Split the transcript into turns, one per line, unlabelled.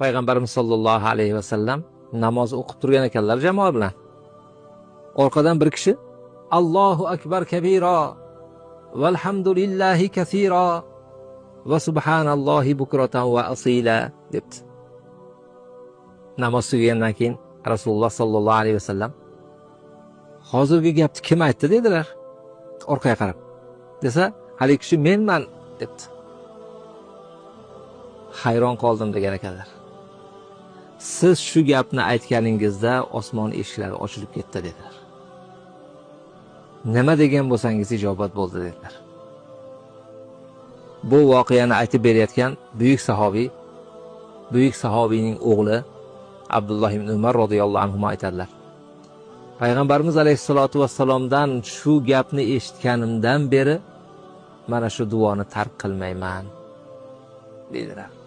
payg'ambarimiz sollallohu alayhi vasallam namoz o'qib turgan ekanlar jamoa bilan. Orqadan bir kishi Allohu akbar kabira valhamdulillahi kaseera va subhanallohi bukratan va asila debdi. Namoz tugagandan keyin Rasululloh sollallohu alayhi vasallam hozirgi gapni kim aytdi dedilar. Orqaga qarab. Desa, hali kishi menman debdi. Hayron qoldim degan ekanlar. Siz shu gapni aytganingizda osmon eshiklari ochilib ketdi dedilar. Nima degan bo'lsangiz ijobat bo'ldi dedilar. Bu voqeani aytib berayotgan buyuk sahobiyning o'g'li Abdulloh ibn Umar radhiyallohu anhu aytadilar. Payg'ambarimiz alayhisolatu vassalomdan shu gapni eshitganimdan beri mana shu duoni tark qilmayman dedilar.